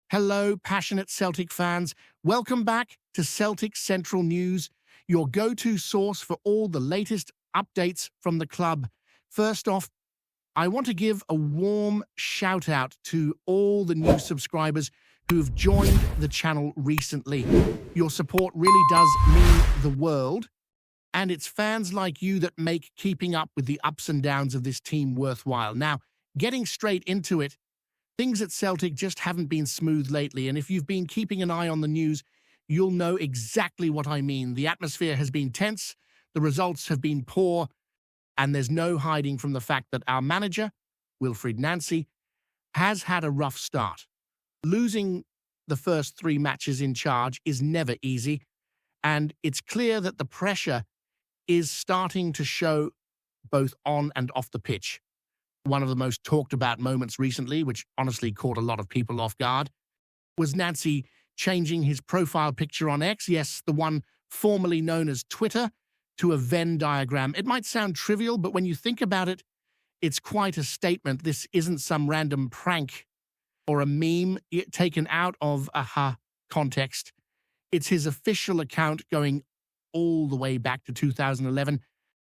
Hello, passionate Celtic fans. Welcome back to Celtic Central News, your go-to source for all the latest updates from the club. First off, I want to give a warm shout out to all the new subscribers who've joined the channel recently. Your support really does mean the world, and it's fans like you that make keeping up with the ups and downs of this team worthwhile. Now, getting straight into it, things at Celtic just haven't been smooth lately, and if you've been keeping an eye on the news, you'll know exactly what I mean. The atmosphere has been tense, the results have been poor, and there's no hiding from the fact that our manager, Wilfried Nancy, has had a rough start. Losing the first 3 matches in charge is never easy, and it's clear that the pressure is starting to show both on and off the pitch. One of the most talked about moments recently, which honestly caught a lot of people off guard, was Nancy changing his profile picture on X, yes, the one formerly known as Twitter, to a Venn diagram. It might sound trivial, but when you think about it, it's quite a statement. This isn't some random prank or a meme taken out of a context. It's his official account going all the way back to 2011,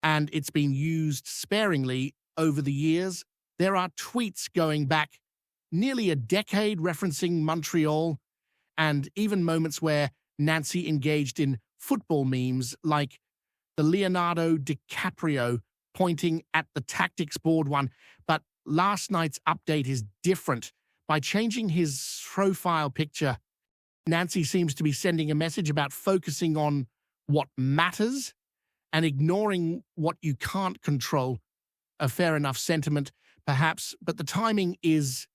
and it's been used sparingly over the years. There are tweets going back nearly a decade referencing Montreal, and even moments where Nancy engaged in football memes like the Leonardo DiCaprio pointing at the tactics board one. But last night's update is different. By changing his profile picture, Nancy seems to be sending a message about focusing on what matters and ignoring what you can't control. A fair enough sentiment, perhaps, but the timing is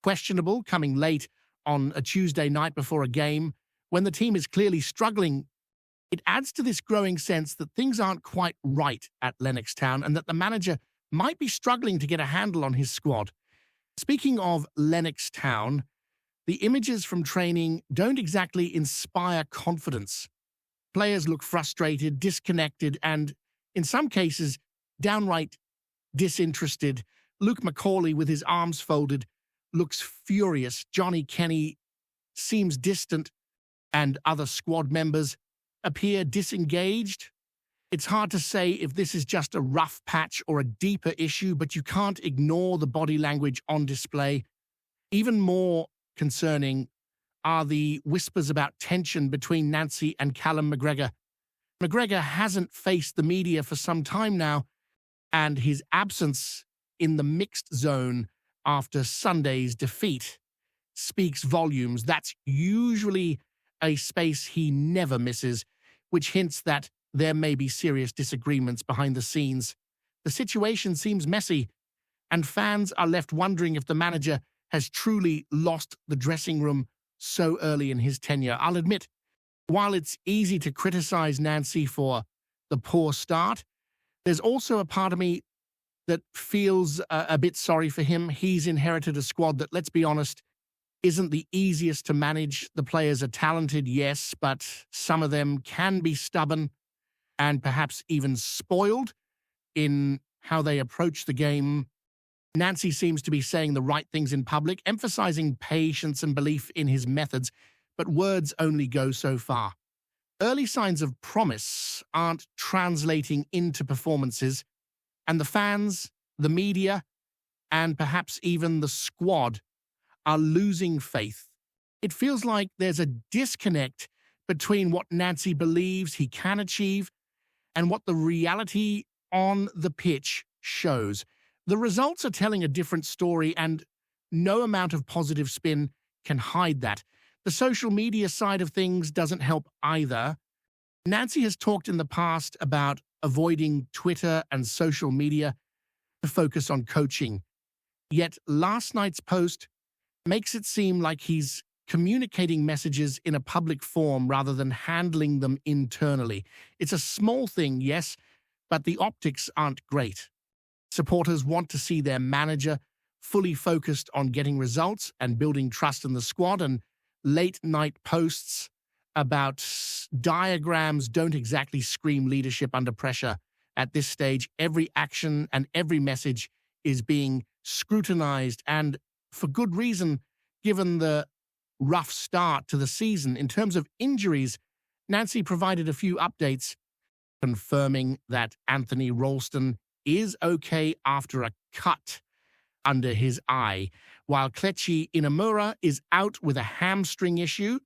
questionable, coming late on a Tuesday night before a game when the team is clearly struggling. It adds to this growing sense that things aren't quite right at Lennox Town and that the manager might be struggling to get a handle on his squad. Speaking of Lennox Town, the images from training don't exactly inspire confidence. Players look frustrated, disconnected, and, in some cases, downright disinterested. Luke Macaulay, with his arms folded, looks furious. Johnny Kenny seems distant, and other squad members appear disengaged. It's hard to say if this is just a rough patch or a deeper issue, but you can't ignore the body language on display. Even more concerning are the whispers about tension between Nancy and Callum McGregor. McGregor hasn't faced the media for some time now, and his absence in the mixed zone after Sunday's defeat speaks volumes. That's usually a space he never misses, which hints that there may be serious disagreements behind the scenes. The situation seems messy, and fans are left wondering if the manager has truly lost the dressing room so early in his tenure. I'll admit, while it's easy to criticize Nancy for the poor start, there's also a part of me that feels a bit sorry for him. He's inherited a squad that, let's be honest, isn't the easiest to manage. The players are talented, yes, but some of them can be stubborn and perhaps even spoiled in how they approach the game. Nancy seems to be saying the right things in public, emphasizing patience and belief in his methods, but words only go so far. Early signs of promise aren't translating into performances, and the fans, the media, and perhaps even the squad are losing faith. It feels like there's a disconnect between what Nancy believes he can achieve and what the reality on the pitch shows. The results are telling a different story, and no amount of positive spin can hide that. The social media side of things doesn't help either. Nancy has talked in the past about avoiding Twitter and social media to focus on coaching. Yet last night's post makes it seem like he's communicating messages in a public form rather than handling them internally. It's a small thing, yes, but the optics aren't great. Supporters want to see their manager fully focused on getting results and building trust in the squad, and late-night posts about diagrams don't exactly scream leadership under pressure. At this stage, every action and every message is being scrutinized, and for good reason, given the rough start to the season. In terms of injuries, Nancy provided a few updates, confirming that Anthony Ralston is okay after a cut under his eye, while Kelechi Inamura is out with a hamstring issue.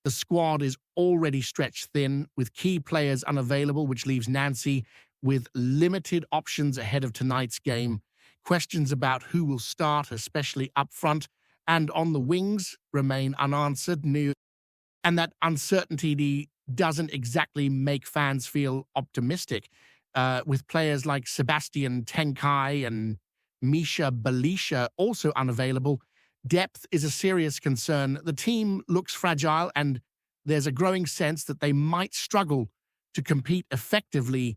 The squad is already stretched thin, with key players unavailable, which leaves Nancy with limited options ahead of tonight's game. Questions about who will start, especially up front and on the wings, remain unanswered, and that uncertainty doesn't exactly make fans feel optimistic. With players like Sebastian Tenkai and Misha Belisha also unavailable, depth is a serious concern. The team looks fragile, and there's a growing sense that they might struggle to compete effectively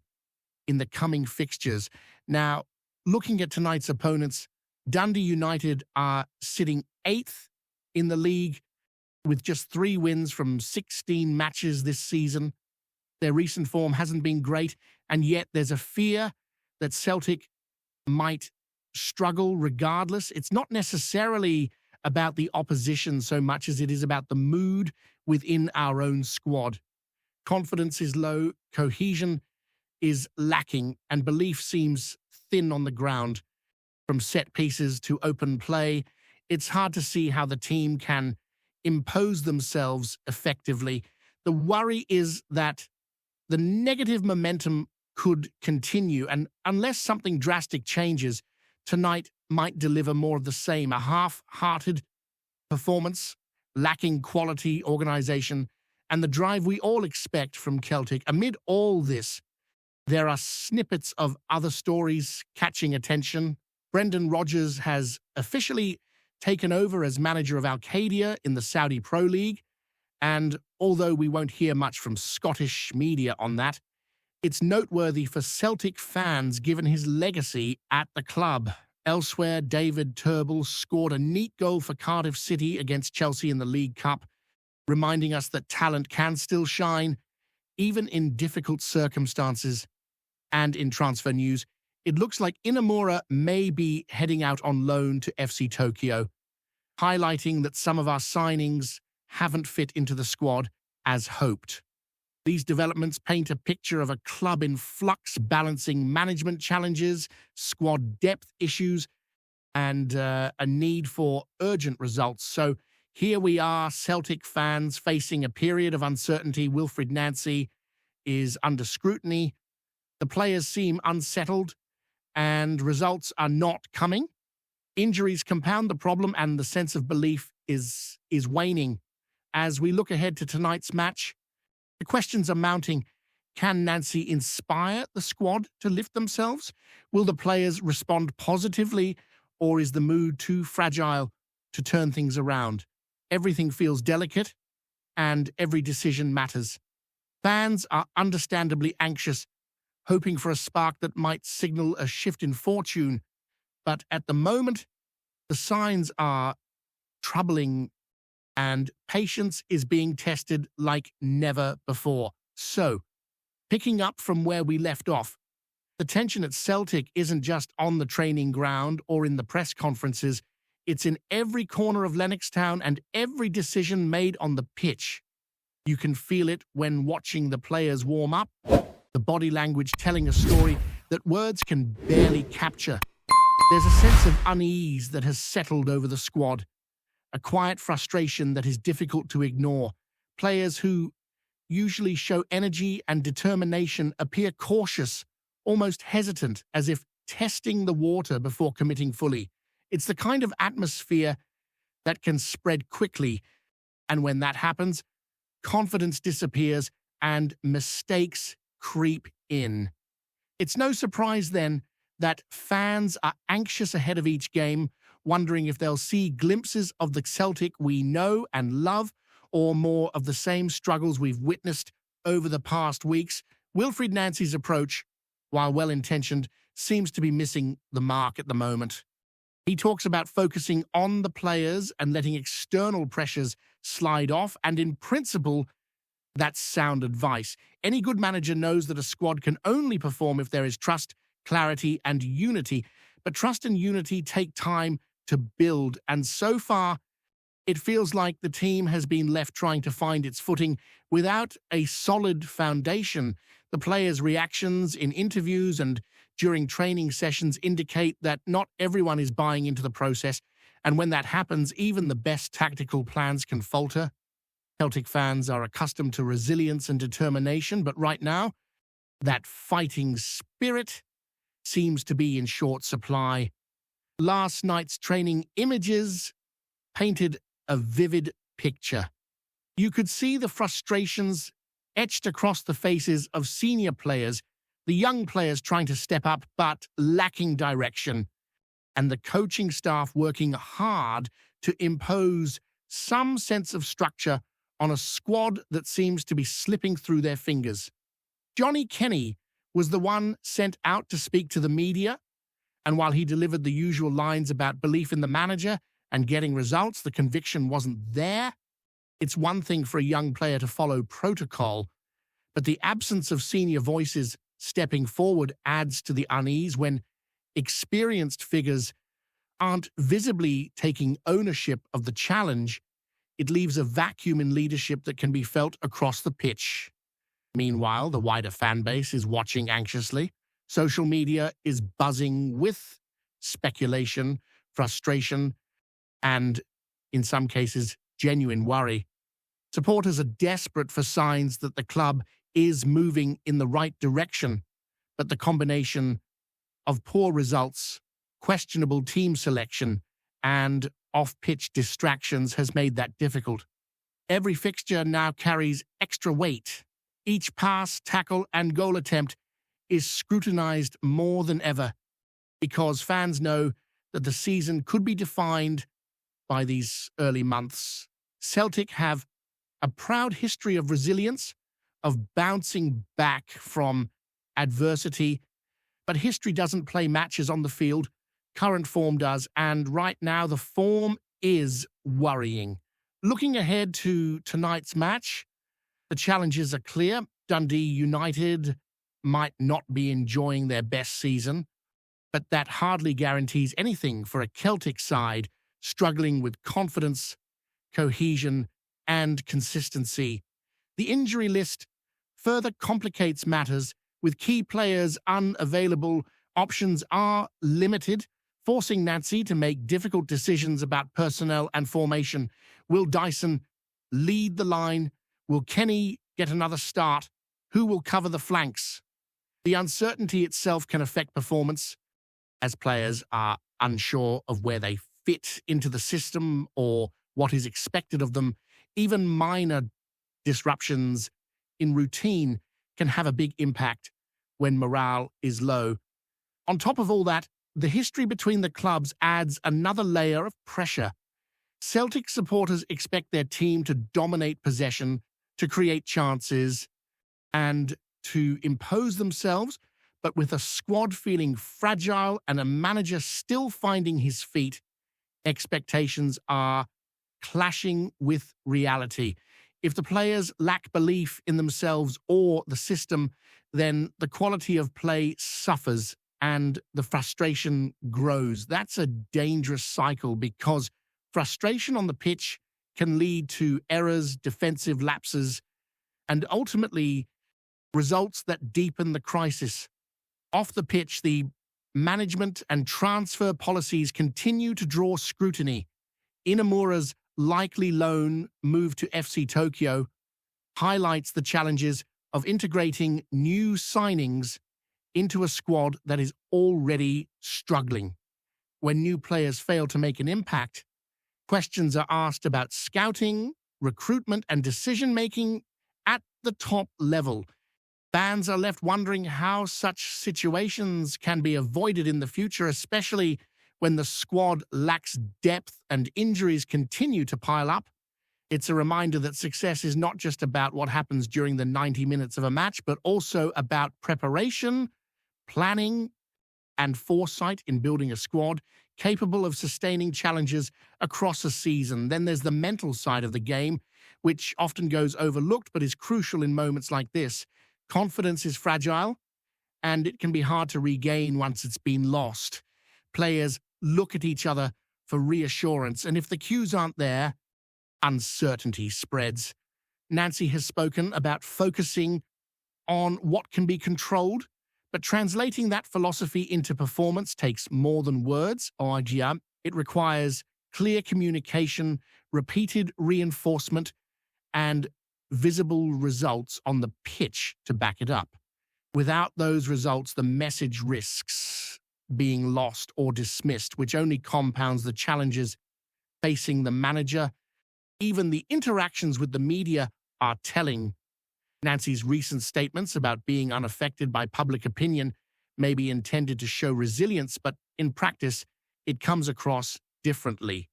in the coming fixtures. Now, looking at tonight's opponents, Dundy United are sitting 8th in the league with just 3 wins from 16 matches this season. Their recent form hasn't been great, and yet there's a fear that Celtic might struggle regardless. It's not necessarily about the opposition so much as it is about the mood within our own squad. Confidence is low, cohesion is lacking, and belief seems thin on the ground. From set pieces to open play, it's hard to see how the team can impose themselves effectively. The worry is that the negative momentum could continue, and unless something drastic changes, tonight might deliver more of the same, a half-hearted performance, lacking quality, organisation, and the drive we all expect from Celtic. Amid all this, there are snippets of other stories catching attention. Brendan Rodgers has officially taken over as manager of Al-Qadiyah in the Saudi Pro League, and although we won't hear much from Scottish media on that, it's noteworthy for Celtic fans given his legacy at the club. Elsewhere, David Turnbull scored a neat goal for Cardiff City against Chelsea in the League Cup, reminding us that talent can still shine, even in difficult circumstances. And in transfer news, it looks like Inamura may be heading out on loan to FC Tokyo, highlighting that some of our signings haven't fit into the squad as hoped. These developments paint a picture of a club in flux, balancing management challenges, squad depth issues, and a need for urgent results. So here we are, Celtic fans facing a period of uncertainty. Wilfried Nancy is under scrutiny. The players seem unsettled, and results are not coming. Injuries compound the problem, and the sense of belief is waning. As we look ahead to tonight's match, the questions are mounting. Can Nancy inspire the squad to lift themselves? Will the players respond positively, or is the mood too fragile to turn things around? Everything feels delicate, and every decision matters. Fans are understandably anxious, hoping for a spark that might signal a shift in fortune. But at the moment, the signs are troubling, and patience is being tested like never before. So, picking up from where we left off, the tension at Celtic isn't just on the training ground or in the press conferences. It's in every corner of Lennox Town and every decision made on the pitch. You can feel it when watching the players warm up, the body language telling a story that words can barely capture. There's a sense of unease that has settled over the squad, a quiet frustration that is difficult to ignore. Players who usually show energy and determination appear cautious, almost hesitant, as if testing the water before committing fully. It's the kind of atmosphere that can spread quickly, and when that happens, confidence disappears and mistakes creep in. It's no surprise then that fans are anxious ahead of each game, wondering if they'll see glimpses of the Celtic we know and love, or more of the same struggles we've witnessed over the past weeks. Wilfried Nancy's approach, while well-intentioned, seems to be missing the mark at the moment. He talks about focusing on the players and letting external pressures slide off, and in principle, that's sound advice. Any good manager knows that a squad can only perform if there is trust, clarity, and unity. But trust and unity take time to build, and so far, It feels like the team has been left trying to find its footing without a solid foundation. The players' reactions in interviews and during training sessions indicate that not everyone is buying into the process, and when that happens, even the best tactical plans can falter. Celtic fans are accustomed to resilience and determination, but right now, that fighting spirit seems to be in short supply. Last night's training images painted a vivid picture. You could see the frustrations etched across the faces of senior players, the young players trying to step up but lacking direction, and the coaching staff working hard to impose some sense of structure on a squad that seems to be slipping through their fingers. Johnny Kenny was the one sent out to speak to the media, and while he delivered the usual lines about belief in the manager and getting results, the conviction wasn't there. It's one thing for a young player to follow protocol, but the absence of senior voices stepping forward adds to the unease when experienced figures aren't visibly taking ownership of the challenge. It leaves a vacuum in leadership that can be felt across the pitch. Meanwhile, the wider fan base is watching anxiously. Social media is buzzing with speculation, frustration, and, in some cases, genuine worry. Supporters are desperate for signs that the club is moving in the right direction, but the combination of poor results, questionable team selection, and off-pitch distractions has made that difficult. Every fixture now carries extra weight. Each pass, tackle, and goal attempt is scrutinized more than ever because fans know that the season could be defined by these early months. Celtic have a proud history of resilience, of bouncing back from adversity, but history doesn't play matches on the field. Current form does, and right now the form is worrying. Looking ahead to tonight's match, the challenges are clear. Dundy United might not be enjoying their best season, but that hardly guarantees anything for a Celtic side struggling with confidence, cohesion, and consistency. The injury list further complicates matters. With key players unavailable, options are limited, forcing Nancy to make difficult decisions about personnel and formation. Will Dyson lead the line? Will Kenny get another start? Who will cover the flanks? The uncertainty itself can affect performance, as players are unsure of where they fit into the system or what is expected of them. Even minor disruptions in routine can have a big impact when morale is low. On top of all that, the history between the clubs adds another layer of pressure. Celtic supporters expect their team to dominate possession, to create chances, and to impose themselves, but with a squad feeling fragile and a manager still finding his feet, expectations are clashing with reality. If the players lack belief in themselves or the system, then the quality of play suffers and the frustration grows. That's a dangerous cycle because frustration on the pitch can lead to errors, defensive lapses, and ultimately results that deepen the crisis. Off the pitch, the management and transfer policies continue to draw scrutiny. Inamura's likely loan move to FC Tokyo highlights the challenges of integrating new signings into a squad that is already struggling. When new players fail to make an impact, questions are asked about scouting, recruitment, and decision-making at the top level. Fans are left wondering how such situations can be avoided in the future, especially when the squad lacks depth and injuries continue to pile up. It's a reminder that success is not just about what happens during the 90 minutes of a match, but also about preparation, planning, and foresight in building a squad capable of sustaining challenges across a season. Then there's the mental side of the game, which often goes overlooked but is crucial in moments like this. Confidence is fragile, and it can be hard to regain once it's been lost. Players look at each other for reassurance, and if the cues aren't there, uncertainty spreads. Nancy has spoken about focusing on what can be controlled, but translating that philosophy into performance takes more than words. It requires clear communication, repeated reinforcement, and visible results on the pitch to back it up. Without those results, the message risks being lost or dismissed, which only compounds the challenges facing the manager. Even the interactions with the media are telling. Nancy's recent statements about being unaffected by public opinion may be intended to show resilience, but in practice, it comes across differently.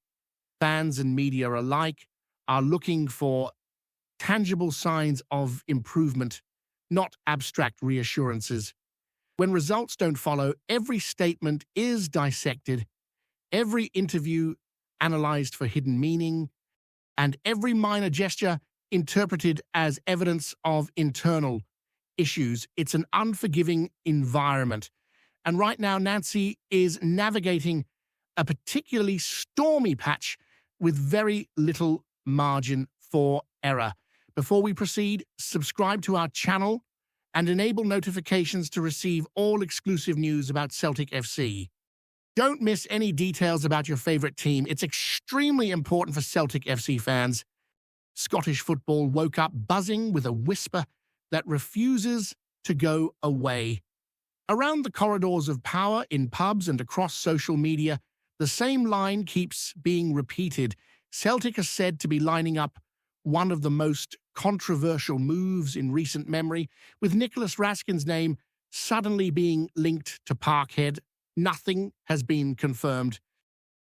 Fans and media alike are looking for tangible signs of improvement, not abstract reassurances. When results don't follow, every statement is dissected, every interview analyzed for hidden meaning, and every minor gesture interpreted as evidence of internal issues. It's an unforgiving environment. And right now, Nancy is navigating a particularly stormy patch with very little margin for error. Before we proceed, subscribe to our channel and enable notifications to receive all exclusive news about Celtic FC. Don't miss any details about your favorite team. It's extremely important for Celtic FC fans. Scottish football woke up buzzing with a whisper that refuses to go away. Around the corridors of power, in pubs and across social media, the same line keeps being repeated. Celtic are said to be lining up one of the most controversial moves in recent memory, with Nicholas Raskin's name suddenly being linked to Parkhead. Nothing has been confirmed,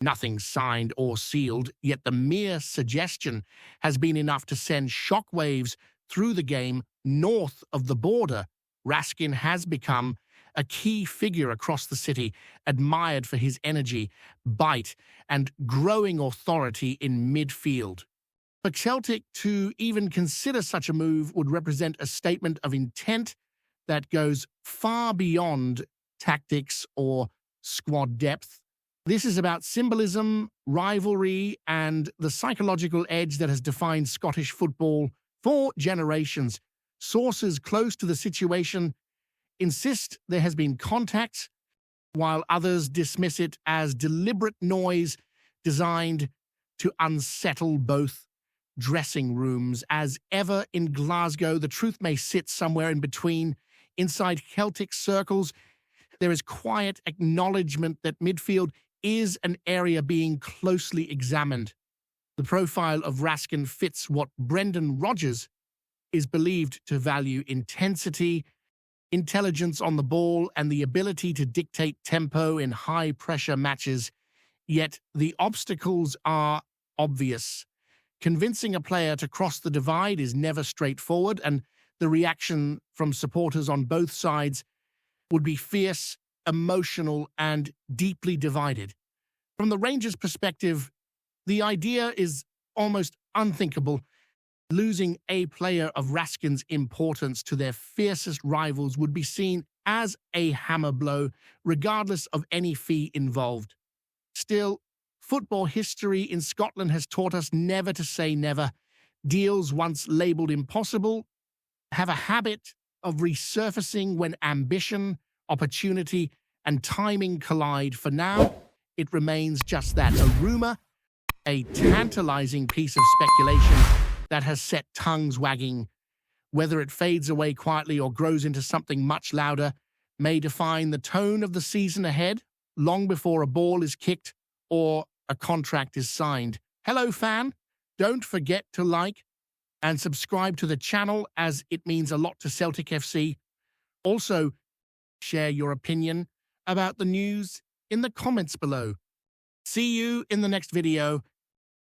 nothing signed or sealed, yet the mere suggestion has been enough to send shockwaves through the game north of the border. Raskin has become a key figure across the city, admired for his energy, bite, and growing authority in midfield. For Celtic to even consider such a move would represent a statement of intent that goes far beyond tactics or squad depth. This is about symbolism, rivalry, and the psychological edge that has defined Scottish football for generations. Sources close to the situation insist there has been contact, while others dismiss it as deliberate noise designed to unsettle both dressing rooms. As ever in Glasgow, the truth may sit somewhere in between. Inside Celtic circles, there is quiet acknowledgement that midfield is an area being closely examined. The profile of Raskin fits what Brendan Rodgers is believed to value: intensity, intelligence on the ball, and the ability to dictate tempo in high-pressure matches. Yet the obstacles are obvious. Convincing a player to cross the divide is never straightforward, and the reaction from supporters on both sides would be fierce, emotional, and deeply divided. From the Rangers' perspective, the idea is almost unthinkable. Losing a player of Raskin's importance to their fiercest rivals would be seen as a hammer blow, regardless of any fee involved. Still, football history in Scotland has taught us never to say never. Deals once labelled impossible have a habit of resurfacing when ambition, opportunity, and timing collide. For now, it remains just that, a rumour, a tantalising piece of speculation that has set tongues wagging. Whether it fades away quietly or grows into something much louder may define the tone of the season ahead, long before a ball is kicked or a contract is signed. Hello, fan. Don't forget to like and subscribe to the channel, as it means a lot to Celtic FC. Also, share your opinion about the news in the comments below. See you in the next video.